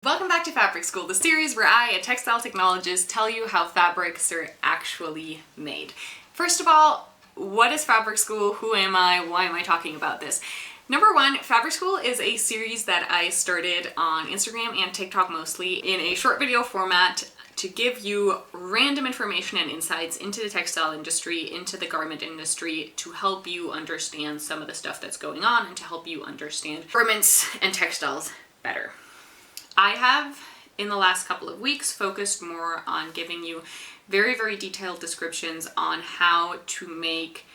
Welcome back to Fabric School, the series where I, a textile technologist, tell you how fabrics are actually made. First of all, what is Fabric School? Who am I? Why am I talking about this? Number one, Fabric School is a series that I started on Instagram and TikTok mostly in a short video format to give you random information and insights into the textile industry, into the garment industry, to help you understand some of the stuff that's going on and to help you understand garments and textiles better. I have, in the last couple of weeks, focused more on giving you very, very detailed descriptions on how to make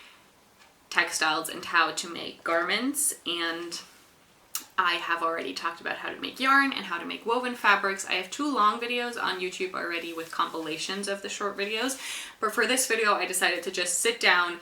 textiles and how to make garments, and I have already talked about how to make yarn and how to make woven fabrics. I have 2 long videos on YouTube already with compilations of the short videos, but for this video I decided to just sit down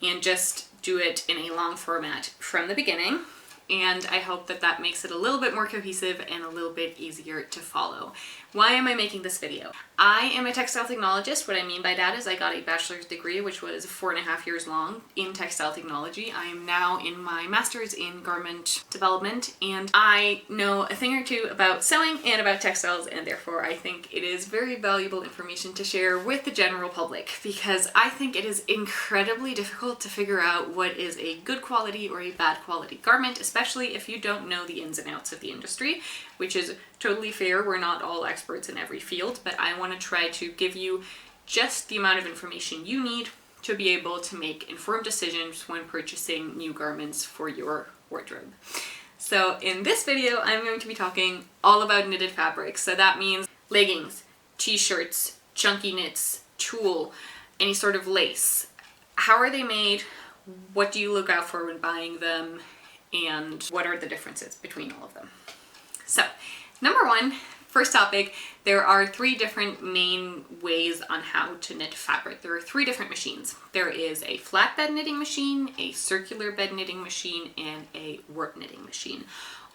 and just do it in a long format from the beginning. And I hope that that makes it a little bit more cohesive and a little bit easier to follow. Why am I making this video? I am a textile technologist. What I mean by that is I got a bachelor's degree, which was 4.5 years long, in textile technology. I am now in my master's in garment development, and I know a thing or two about sewing and about textiles, and therefore I think it is very valuable information to share with the general public, because I think it is incredibly difficult to figure out what is a good quality or a bad quality garment, especially if you don't know the ins and outs of the industry, which is totally fair. We're not all experts in every field, but I want to try to give you just the amount of information you need to be able to make informed decisions when purchasing new garments for your wardrobe. So in this video, I'm going to be talking all about knitted fabrics. So that means leggings, t-shirts, chunky knits, tulle, any sort of lace. How are they made? What do you look out for when buying them? And what are the differences between all of them? So, number one, first topic, there are 3 different main ways on how to knit fabric. There are 3 different machines. There is a flat bed knitting machine, a circular bed knitting machine, and a warp knitting machine.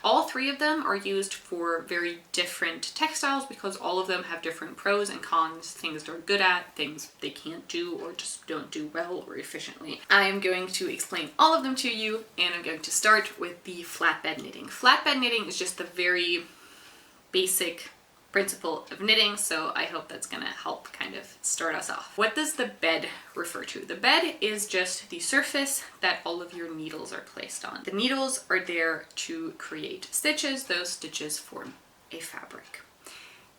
All 3 of them are used for very different textiles because all of them have different pros and cons, things they're good at, things they can't do or just don't do well or efficiently. I am going to explain all of them to you, and I'm going to start with the flatbed knitting. Flatbed knitting is just the very basic principle of knitting, so I hope that's gonna help kind of start us off. What does the bed refer to? The bed is just the surface that all of your needles are placed on. The needles are there to create stitches. Those stitches form a fabric.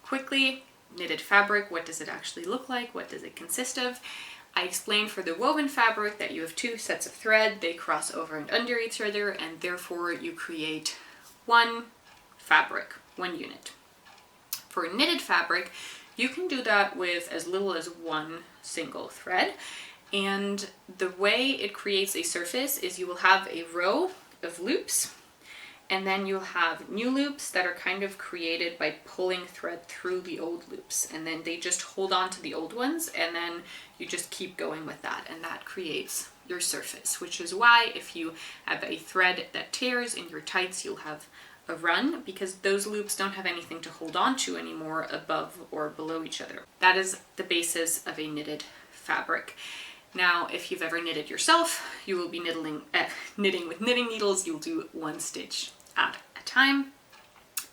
Quickly, knitted fabric, what does it actually look like? What does it consist of? I explained for the woven fabric that you have 2 sets of thread, they cross over and under each other, and therefore you create one fabric, one unit. For knitted fabric, you can do that with as little as 1 single thread, and the way it creates a surface is you will have a row of loops, and then you'll have new loops that are kind of created by pulling thread through the old loops, and then they just hold on to the old ones, and then you just keep going with that, and that creates your surface, which is why if you have a thread that tears in your tights, you'll have a run, because those loops don't have anything to hold on to anymore above or below each other. That is the basis of a knitted fabric. Now, if you've ever knitted yourself, you will be knitting with knitting needles. You'll do 1 stitch at a time,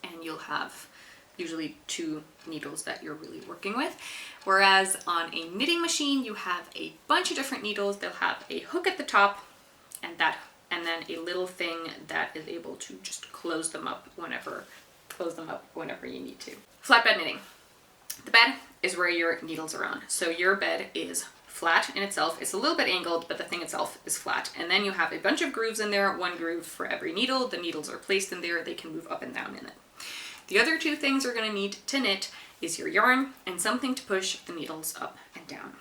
and you'll have usually 2 needles that you're really working with. Whereas on a knitting machine, you have a bunch of different needles. They'll have a hook at the top, and then a little thing that is able to just close them up whenever you need to. Flatbed knitting. The bed is where your needles are on. So your bed is flat in itself. It's a little bit angled, but the thing itself is flat. And then you have a bunch of grooves in there, 1 groove for every needle. The needles are placed in there. They can move up and down in it. The other 2 things you're going to need to knit is your yarn and something to push the needles up and down.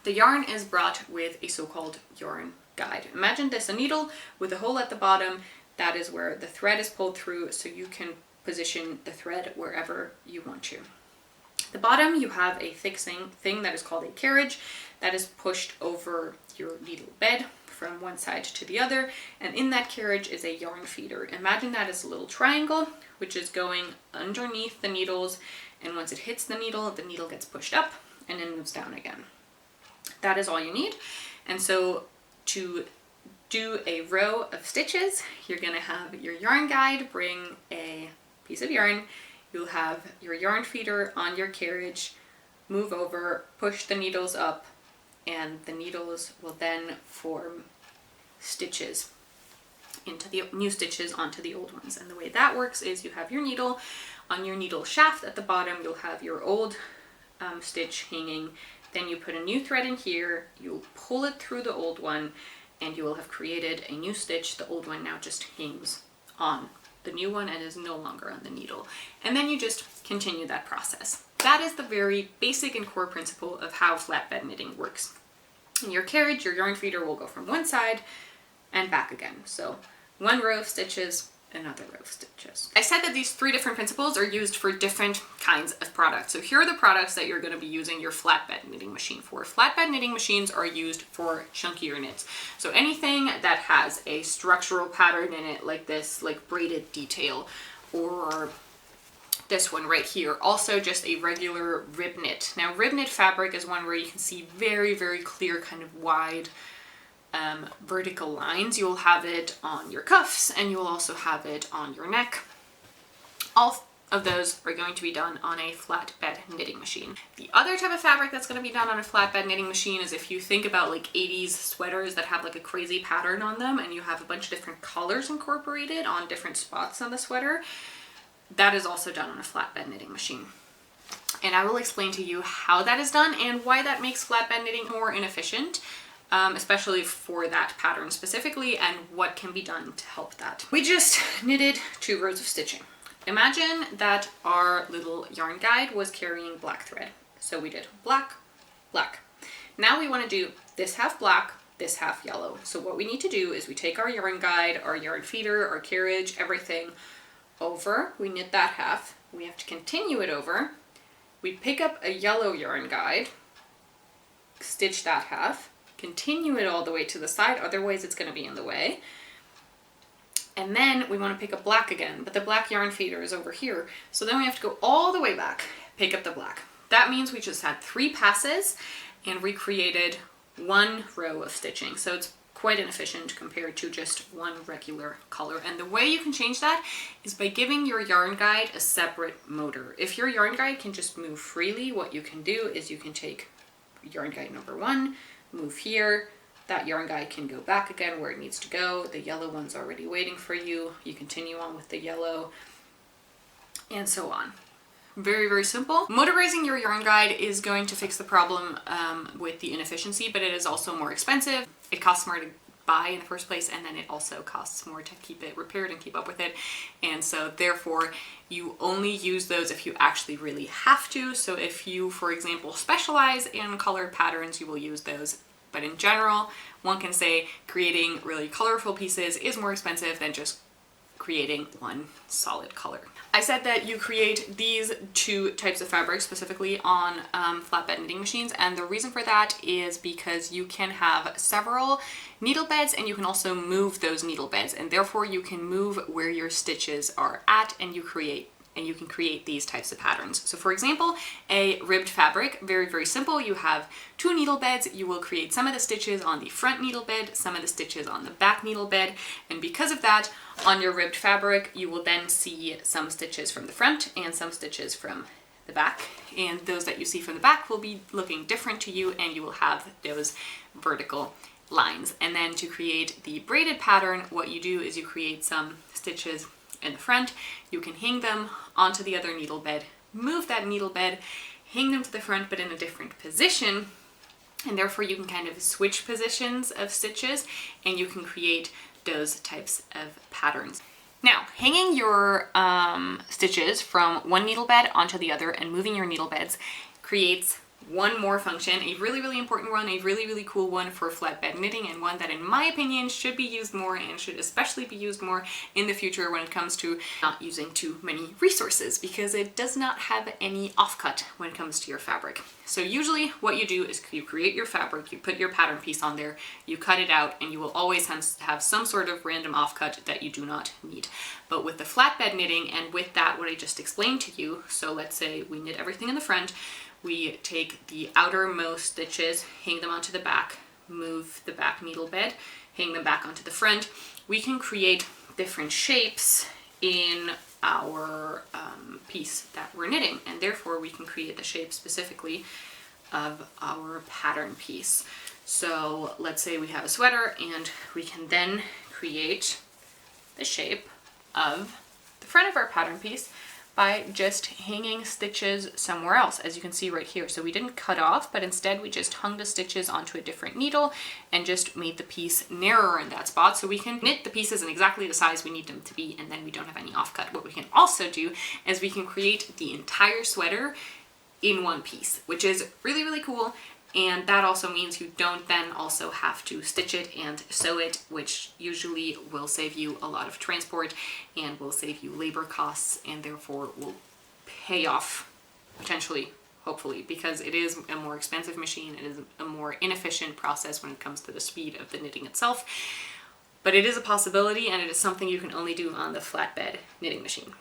The yarn is brought with a so-called yarn guide. Imagine this, a needle with a hole at the bottom. That is where the thread is pulled through, so you can position the thread wherever you want to. At the bottom, you have a fixing thing that is called a carriage that is pushed over your needle bed from one side to the other, and in that carriage is a yarn feeder. Imagine that as a little triangle, which is going underneath the needles, and once it hits the needle gets pushed up and then moves down again. That is all you need. And so to do a row of stitches, you're going to have your yarn guide bring a piece of yarn you'll have your yarn feeder on your carriage, move over, push the needles up, and the needles will then form stitches into the new stitches onto the old ones. And the way that works is you have your needle on your needle shaft at the bottom, you'll have your old stitch hanging, then you put a new thread in here, you'll pull it through the old one, and you will have created a new stitch. The old one now just hangs on the new one and is no longer on the needle. And then you just continue that process. That is the very basic and core principle of how flatbed knitting works. In your carriage, your yarn feeder will go from one side and back again. So one row of stitches, another row of stitches. I said that these 3 different principles are used for different kinds of products. So here are the products that you're going to be using your flatbed knitting machine for. Flatbed knitting machines are used for chunkier knits. So anything that has a structural pattern in it, like this, like braided detail, or this one right here, also just a regular rib knit. Now rib knit fabric is one where you can see very, very clear kind of wide vertical lines. You'll have it on your cuffs and you'll also have it on your neck. All of those are going to be done on a flatbed knitting machine. The other type of fabric that's going to be done on a flatbed knitting machine is if you think about like 80s sweaters that have like a crazy pattern on them and you have a bunch of different colors incorporated on different spots on the sweater. That is also done on a flatbed knitting machine. And I will explain to you how that is done and why that makes flatbed knitting more inefficient, especially for that pattern specifically, and what can be done to help that. We just knitted 2 rows of stitching. Imagine that our little yarn guide was carrying black thread. So we did black, black. Now we want to do this half black, this half yellow. So what we need to do is we take our yarn guide, our yarn feeder, our carriage, everything over, we knit that half, we have to continue it over, we pick up a yellow yarn guide, stitch that half, continue it all the way to the side, otherwise it's going to be in the way, and then we want to pick up black again, but the black yarn feeder is over here, so then we have to go all the way back, pick up the black. That means we just had 3 passes and recreated 1 row of stitching, so it's quite inefficient compared to just one regular color. And the way you can change that is by giving your yarn guide a separate motor. If your yarn guide can just move freely, what you can do is you can take yarn guide number 1, move here, that yarn guide can go back again where it needs to go, the yellow one's already waiting for you, you continue on with the yellow, and so on. Very, very simple. Motorizing your yarn guide is going to fix the problem with the inefficiency, but it is also more expensive. It costs more to buy in the first place, and then it also costs more to keep it repaired and keep up with it. And so therefore you only use those if you actually really have to. So if you, for example, specialize in colored patterns, you will use those. But in general, one can say creating really colorful pieces is more expensive than just creating one solid color. I said that you create these 2 types of fabric specifically on flatbed knitting machines, and the reason for that is because you can have several needle beds and you can also move those needle beds, and therefore you can move where your stitches are at, and you can create these types of patterns. So for example, a ribbed fabric, very, very simple. You have 2 needle beds. You will create some of the stitches on the front needle bed, some of the stitches on the back needle bed. And because of that, on your ribbed fabric, you will then see some stitches from the front and some stitches from the back. And those that you see from the back will be looking different to you, and you will have those vertical lines. And then to create the braided pattern, what you do is you create some stitches in the front, you can hang them onto the other needle bed, move that needle bed, hang them to the front but in a different position, and therefore you can kind of switch positions of stitches and you can create those types of patterns. Now, hanging your stitches from one needle bed onto the other and moving your needle beds creates one more function, a really, really important one, a really, really cool one for flatbed knitting, and one that in my opinion should be used more and should especially be used more in the future when it comes to not using too many resources, because it does not have any offcut when it comes to your fabric. So usually what you do is you create your fabric, you put your pattern piece on there, you cut it out, and you will always have some sort of random offcut that you do not need. But with the flatbed knitting, and with that what I just explained to you, so let's say we knit everything in the front, we take the outermost stitches, hang them onto the back, move the back needle bed, hang them back onto the front. We can create different shapes in our piece that we're knitting, and therefore we can create the shape specifically of our pattern piece. So let's say we have a sweater, and we can then create the shape of the front of our pattern piece by just hanging stitches somewhere else, as you can see right here. So we didn't cut off, but instead we just hung the stitches onto a different needle and just made the piece narrower in that spot, so we can knit the pieces in exactly the size we need them to be, and then we don't have any offcut. What we can also do is we can create the entire sweater in one piece, which is really, really cool. And that also means you don't then also have to stitch it and sew it, which usually will save you a lot of transport and will save you labor costs, and therefore will pay off potentially, hopefully, because it is a more expensive machine. It is a more inefficient process when it comes to the speed of the knitting itself, but it is a possibility, and it is something you can only do on the flatbed knitting machine.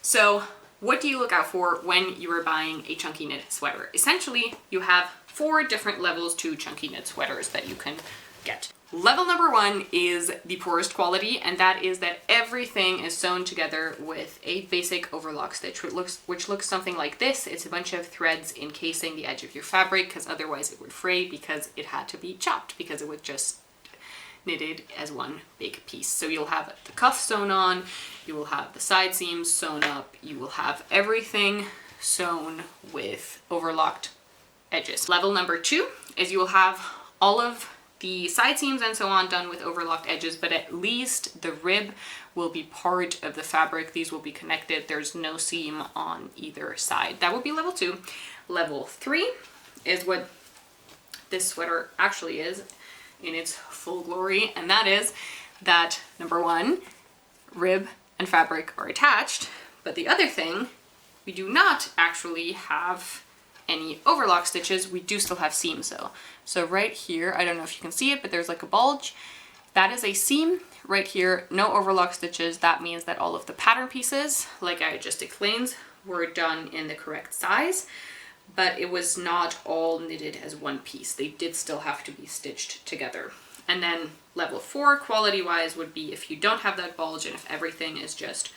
So what do you look out for when you are buying a chunky knit sweater? Essentially, you have 4 different levels to chunky knit sweaters that you can get. Level number 1 is the poorest quality, and that is that everything is sewn together with a basic overlock stitch, which looks something like this. It's a bunch of threads encasing the edge of your fabric, because otherwise it would fray, because it had to be chopped, because it was just knitted as one big piece. So you'll have the cuff sewn on, you will have the side seams sewn up, you will have everything sewn with overlocked edges. Level number 2 is you will have all of the side seams and so on done with overlocked edges, but at least the rib will be part of the fabric. These will be connected. There's no seam on either side. That would be level 2. Level 3 is what this sweater actually is in its full glory, and that is that, number 1, rib and fabric are attached, but the other thing, we do not actually have any overlock stitches. We do still have seams though. So right here, I don't know if you can see it, but there's like a bulge. That is a seam right here, no overlock stitches. That means that all of the pattern pieces, like I just explained, were done in the correct size, but it was not all knitted as one piece. They did still have to be stitched together. And then level 4 quality wise would be if you don't have that bulge and if everything is just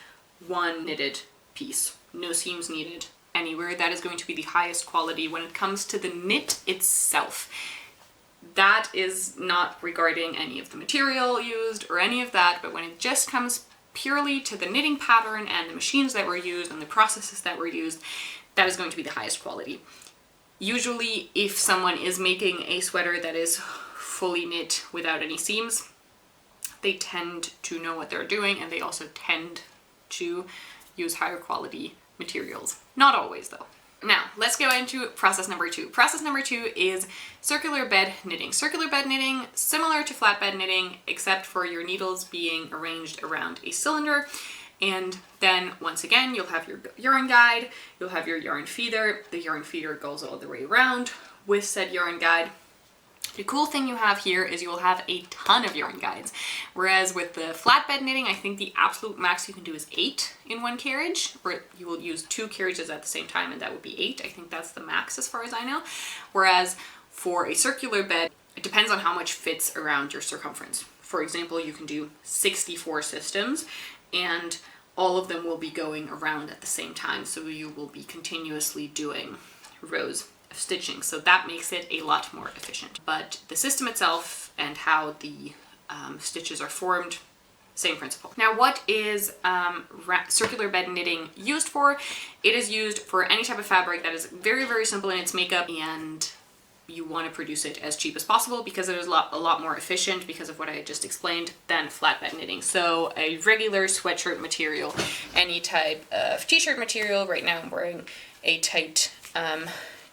one knitted piece, no seams needed anywhere. That is going to be the highest quality. When it comes to the knit itself, that is not regarding any of the material used or any of that, but when it just comes purely to the knitting pattern and the machines that were used and the processes that were used, that is going to be the highest quality. Usually, if someone is making a sweater that is fully knit without any seams, they tend to know what they're doing, and they also tend to use higher quality materials. Not always though. Now, let's go into process number 2. Process number 2 is circular bed knitting. Circular bed knitting, similar to flatbed knitting, except for your needles being arranged around a cylinder. And then once again, you'll have your yarn guide, you'll have your yarn feeder. The yarn feeder goes all the way around with said yarn guide. The cool thing you have here is you will have a ton of yarn guides. Whereas with the flatbed knitting, I think the absolute max you can do is 8 in one carriage, or you will use 2 carriages at the same time, and that would be 8. I think that's the max as far as I know. Whereas for a circular bed, it depends on how much fits around your circumference. For example, you can do 64 systems, and all of them will be going around at the same time, so you will be continuously doing rows of stitching, so that makes it a lot more efficient. But the system itself and how the stitches are formed, same principle. Now, what is circular bed knitting used for? It is used for any type of fabric that is very, very simple in its makeup, and you want to produce it as cheap as possible because it is a lot more efficient because of what I had just explained than flatbed knitting. So a regular sweatshirt material, any type of t-shirt material. Right now I'm wearing a tight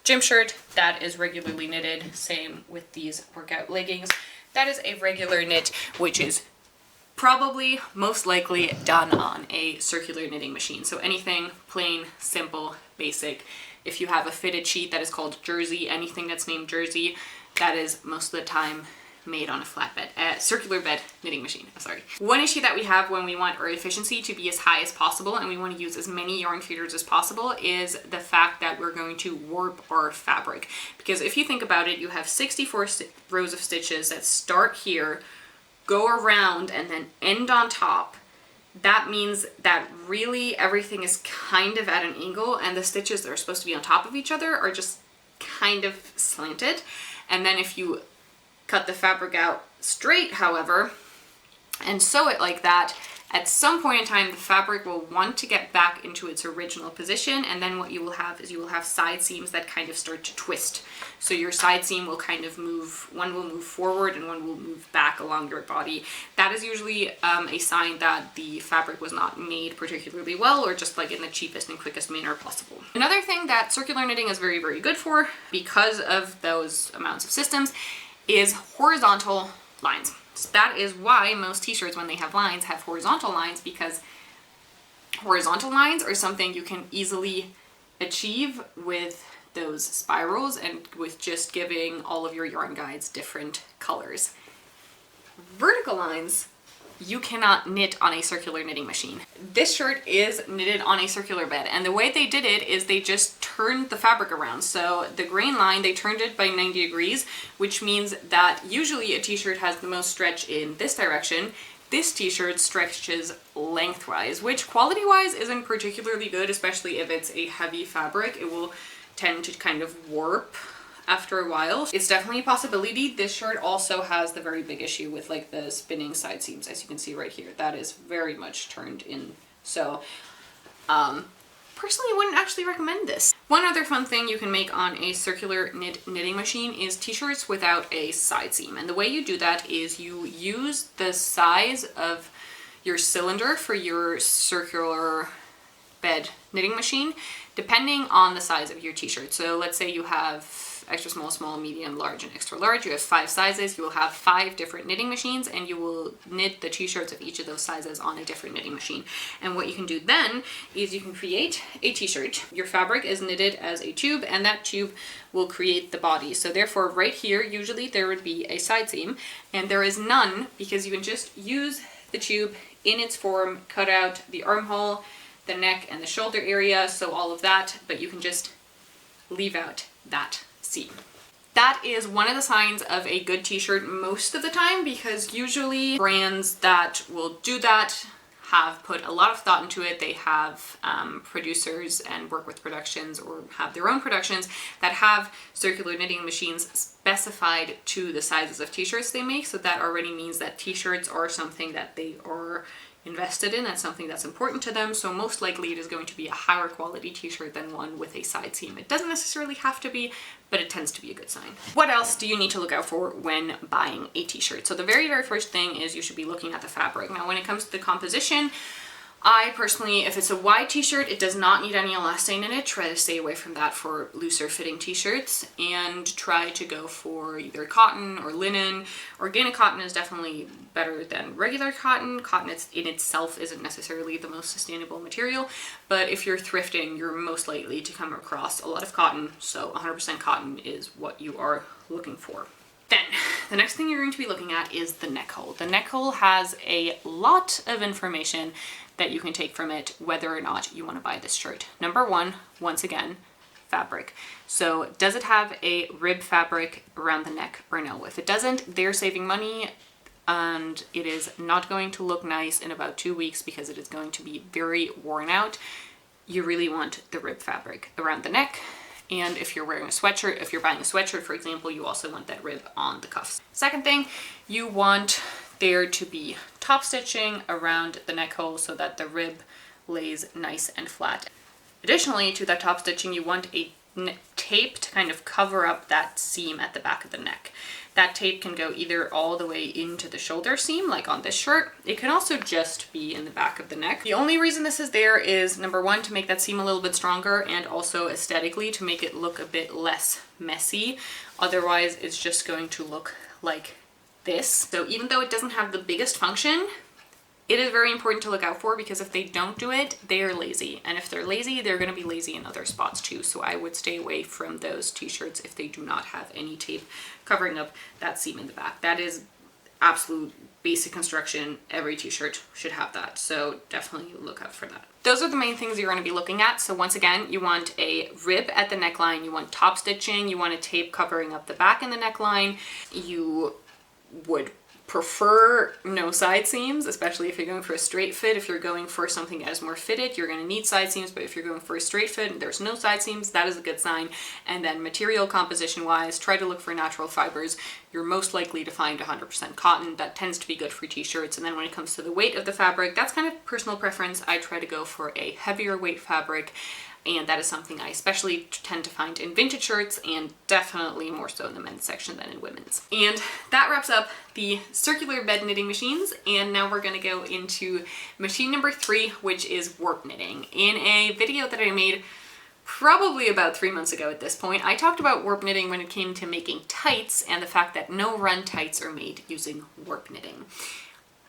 gym shirt that is regularly knitted. Same with these workout leggings. That is a regular knit, which is probably most likely done on a circular knitting machine. So anything plain, simple, basic. If you have a fitted sheet that is called jersey, anything that's named jersey, that is most of the time made on a flatbed, circular bed knitting machine, sorry. One issue that we have when we want our efficiency to be as high as possible and we want to use as many yarn feeders as possible is the fact that we're going to warp our fabric. Because if you think about it, you have 64 rows of stitches that start here, go around, and then end on top. that means that really everything is kind of at an angle, and the stitches that are supposed to be on top of each other are just kind of slanted. And then if you cut the fabric out straight, however, and sew it like that, at some point in time the fabric will want to get back into its original position, and then what you will have is you will have side seams that kind of start to twist. So your side seam will kind of move, one will move forward and one will move back along your body. That is usually a sign that the fabric was not made particularly well, or just like in the cheapest and quickest manner possible. Another thing that circular knitting is very, very good for, because of those amounts of systems, is horizontal lines. So that is why most t-shirts, when they have lines, have horizontal lines, because horizontal lines are something you can easily achieve with those spirals and with just giving all of your yarn guides different colors. Vertical lines, you cannot knit on a circular knitting machine. This shirt is knitted on a circular bed, and the way they did it is they just turned the fabric around. So the grain line, they turned it by 90 degrees, which means that usually a t-shirt has the most stretch in this direction. This t-shirt stretches lengthwise, which quality-wise isn't particularly good, especially if it's a heavy fabric. It will tend to kind of warp after a while. It's definitely a possibility. This shirt also has the very big issue with like the spinning side seams, as you can see right here. That is very much turned in. So personally, I wouldn't actually recommend this. One other fun thing you can make on a circular knitting machine is t-shirts without a side seam. And the way you do that is you use the size of your cylinder for your circular bed knitting machine, depending on the size of your t-shirt. So let's say you have extra small, small, medium, large, and extra large. You have 5 sizes. You will have 5 different knitting machines, and you will knit the t-shirts of each of those sizes on a different knitting machine. And what you can do then is you can create a t-shirt. Your fabric is knitted as a tube, and that tube will create the body. So therefore, right here, usually there would be a side seam, and there is none, because you can just use the tube in its form, cut out the armhole, the neck, and the shoulder area, so all of that, but you can just leave out that seam. That is one of the signs of a good t-shirt most of the time, because usually brands that will do that have put a lot of thought into it. They have producers and work with productions, or have their own productions that have circular knitting machines specified to the sizes of t-shirts they make. So that already means that t-shirts are something that they are invested in. That's something that's important to them. So most likely it is going to be a higher quality t-shirt than one with a side seam. It doesn't necessarily have to be, but it tends to be a good sign. What else do you need to look out for when buying a t-shirt? So the very, very first thing is you should be looking at the fabric. Now, when it comes to the composition, I personally, if it's a wide t-shirt, it does not need any elastane in it. Try to stay away from that for looser fitting t-shirts, and try to go for either cotton or linen. Organic cotton is definitely better than regular cotton. Cotton in itself isn't necessarily the most sustainable material, but if you're thrifting, you're most likely to come across a lot of cotton, so 100% cotton is what you are looking for. Then, the next thing you're going to be looking at is the neck hole. The neck hole has a lot of information that you can take from it, whether or not you want to buy this shirt. Number one, once again, fabric. So does it have a rib fabric around the neck or no? If it doesn't, they're saving money, and it is not going to look nice in about 2 weeks because it is going to be very worn out. You really want the rib fabric around the neck. And if you're wearing a sweatshirt, if you're buying a sweatshirt, for example, you also want that rib on the cuffs. Second thing, you want there to be top stitching around the neck hole so that the rib lays nice and flat. Additionally, to that top stitching, you want a tape to kind of cover up that seam at the back of the neck. That tape can go either all the way into the shoulder seam, like on this shirt. It can also just be in the back of the neck. The only reason this is there is, number one, to make that seam a little bit stronger, and also aesthetically to make it look a bit less messy. Otherwise, it's just going to look like this. So even though it doesn't have the biggest function, it is very important to look out for, because if they don't do it, they are lazy. And if they're lazy, they're going to be lazy in other spots too. So I would stay away from those t-shirts if they do not have any tape covering up that seam in the back. That is absolute basic construction. Every t-shirt should have that. So definitely look out for that. Those are the main things you're going to be looking at. So once again, you want a rib at the neckline, you want top stitching, you want a tape covering up the back in the neckline, you would prefer no side seams, especially if you're going for a straight fit. If you're going for something that is more fitted, you're going to need side seams, but if you're going for a straight fit and there's no side seams, that is a good sign. And then material composition wise, try to look for natural fibers. You're most likely to find 100% cotton. That tends to be good for t-shirts. And then when it comes to the weight of the fabric, that's kind of personal preference. I try to go for a heavier weight fabric, and that is something I especially tend to find in vintage shirts, and definitely more so in the men's section than in women's. And that wraps up the circular bed knitting machines, and now we're going to go into machine number 3, which is warp knitting. In a video that I made probably about 3 months ago at this point, I talked about warp knitting when it came to making tights and the fact that no run tights are made using warp knitting.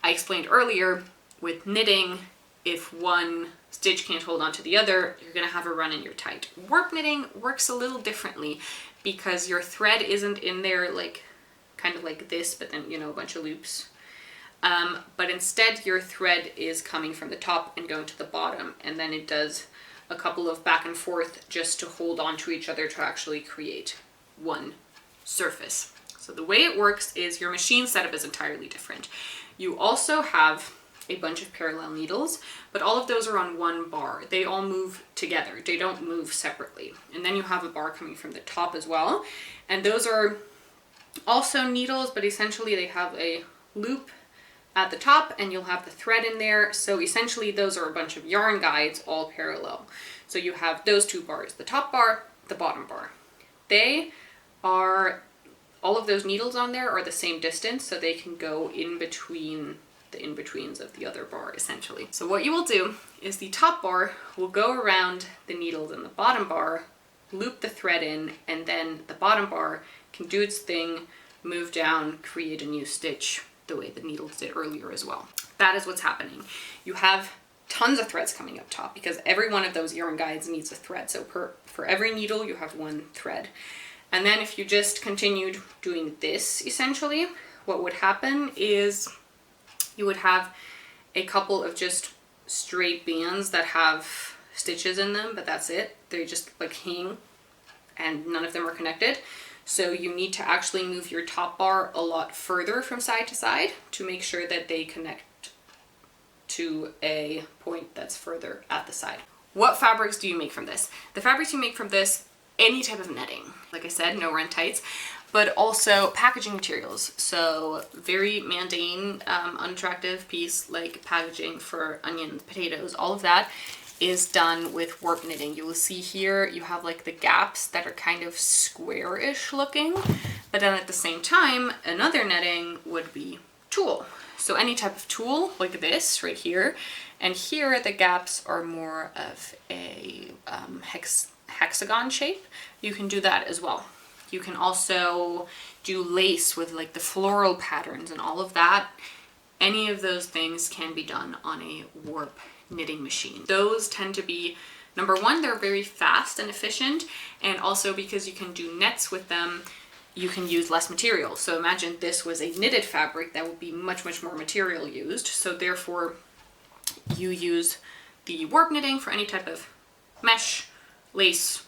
I explained earlier, with knitting, if one stitch can't hold on to the other, you're gonna have a run in your tight. Warp knitting works a little differently because your thread isn't in there like kind of like this, but then, you know, a bunch of loops. But instead your thread is coming from the top and going to the bottom, and then it does a couple of back and forth just to hold on to each other to actually create one surface. So the way it works is your machine setup is entirely different. You also have a bunch of parallel needles, but all of those are on one bar. They all move together. They don't move separately. And then you have a bar coming from the top as well. And those are also needles, but essentially they have a loop at the top and you'll have the thread in there. So essentially those are a bunch of yarn guides all parallel. So you have those two bars, the top bar, the bottom bar. They are, all of those needles on there are the same distance, so they can go in between the in-betweens of the other bar, essentially. So what you will do is the top bar will go around the needles in the bottom bar, loop the thread in, and then the bottom bar can do its thing, move down, create a new stitch the way the needles did earlier as well. That is what's happening. You have tons of threads coming up top because every one of those yarn guides needs a thread. So for every needle you have one thread. And then if you just continued doing this, essentially, what would happen is you would have a couple of just straight bands that have stitches in them, but that's it. They just like hang and none of them are connected. So you need to actually move your top bar a lot further from side to side to make sure that they connect to a point that's further at the side. What fabrics do you make from this? The fabrics you make from this, any type of netting. Like I said, no run tights, but also packaging materials. So very mundane, unattractive piece like packaging for onions, potatoes, all of that is done with warp knitting. You will see here you have like the gaps that are kind of square-ish looking, but then at the same time, another netting would be tulle. So any type of tulle like this right here, and here the gaps are more of a hexagon shape. You can do that as well. You can also do lace with like the floral patterns and all of that. Any of those things can be done on a warp knitting machine. Those tend to be, number one, they're very fast and efficient, and also because you can do nets with them, you can use less material. So imagine this was a knitted fabric, that would be much, much more material used. So therefore you use the warp knitting for any type of mesh, lace,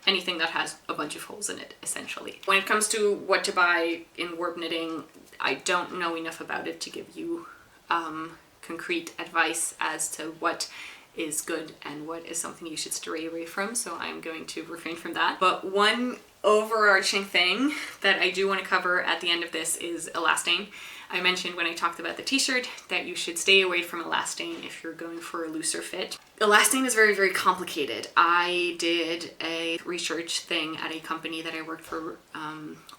anything that has a bunch of holes in it, essentially. When it comes to what to buy in warp knitting, I don't know enough about it to give you concrete advice as to what is good and what is something you should stray away from, so I'm going to refrain from that. But one overarching thing that I do want to cover at the end of this is elastane. I mentioned when I talked about the t-shirt that you should stay away from elastane if you're going for a looser fit. Elastane is very, very complicated. I did a research thing at a company that I worked for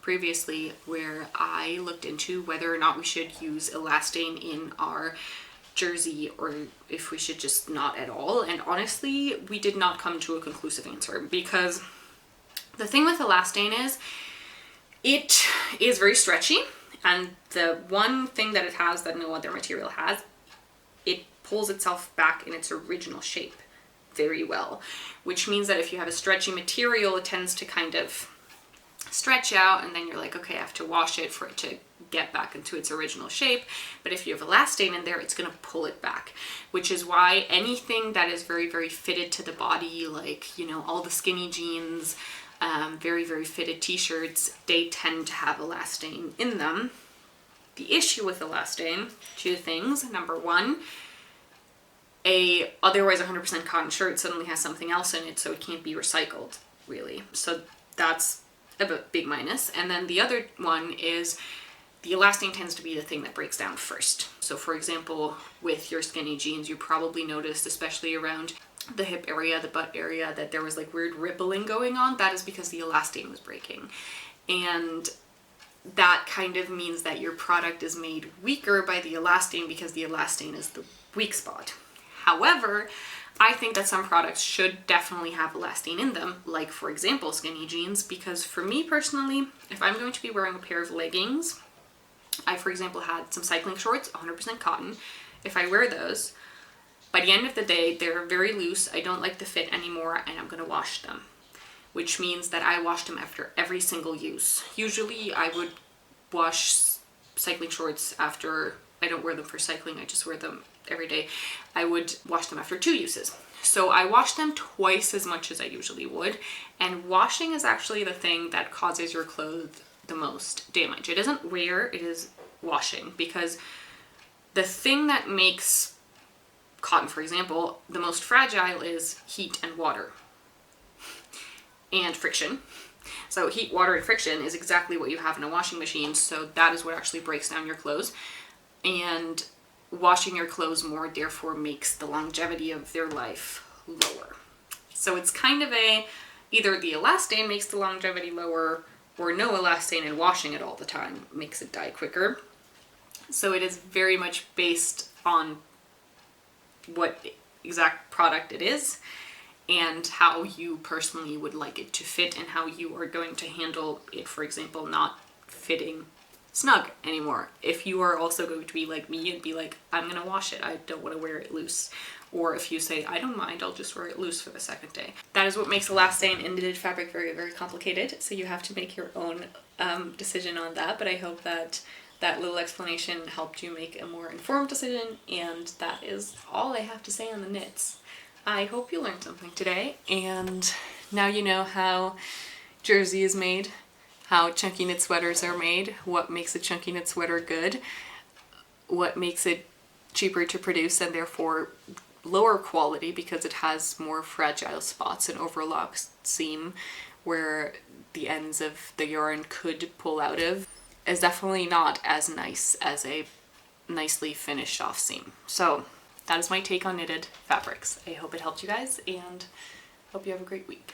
previously where I looked into whether or not we should use elastane in our jersey or if we should just not at all. And honestly, we did not come to a conclusive answer, because the thing with elastane is it is very stretchy. And the one thing that it has that no other material has, it pulls itself back in its original shape very well, which means that if you have a stretchy material, it tends to kind of stretch out, and then you're like, okay, I have to wash it for it to get back into its original shape. But if you have elastane in there, it's going to pull it back, which is why anything that is very, very fitted to the body, like, you know, all the skinny jeans, very, very fitted t-shirts, they tend to have elastane in them. The issue with elastane, two things. Number one, a otherwise 100% cotton shirt suddenly has something else in it, so it can't be recycled, really. So that's a big minus. And then the other one is the elastane tends to be the thing that breaks down first. So for example, with your skinny jeans, you probably noticed, especially around the hip area, the butt area, that there was like weird rippling going on. That is because the elastane was breaking. And that kind of means that your product is made weaker by the elastane because the elastane is the weak spot. However, I think that some products should definitely have elastane in them, like for example skinny jeans, because for me personally, if I'm going to be wearing a pair of leggings, I for example had some cycling shorts, 100% cotton. If I wear those, by the end of the day, they're very loose, I don't like the fit anymore, and I'm gonna wash them. Which means that I wash them after every single use. Usually I would wash cycling shorts after, I don't wear them for cycling, I just wear them every day. I would wash them after 2 uses. So I wash them twice as much as I usually would, and washing is actually the thing that causes your clothes the most damage. It isn't wear, it is washing, because the thing that makes cotton, for example, the most fragile is heat and water and friction. So heat, water, and friction is exactly what you have in a washing machine, so that is what actually breaks down your clothes. And washing your clothes more therefore makes the longevity of their life lower. So it's kind of either the elastane makes the longevity lower, or no elastane and washing it all the time makes it die quicker. So it is very much based on what exact product it is and how you personally would like it to fit and how you are going to handle it, for example, not fitting snug anymore. If you are also going to be like me and be like, I'm gonna wash it, I don't want to wear it loose. Or if you say, I don't mind, I'll just wear it loose for the second day. That is what makes elastane and knitted fabric very, very complicated. So you have to make your own decision on that. But I hope that that little explanation helped you make a more informed decision. And that is all I have to say on the knits. I hope you learned something today. And now you know how jersey is made, how chunky knit sweaters are made, what makes a chunky knit sweater good, what makes it cheaper to produce and therefore lower quality because it has more fragile spots and overlocked seam where the ends of the yarn could pull out of, is definitely not as nice as a nicely finished off seam. So that is my take on knitted fabrics. I hope it helped you guys and hope you have a great week.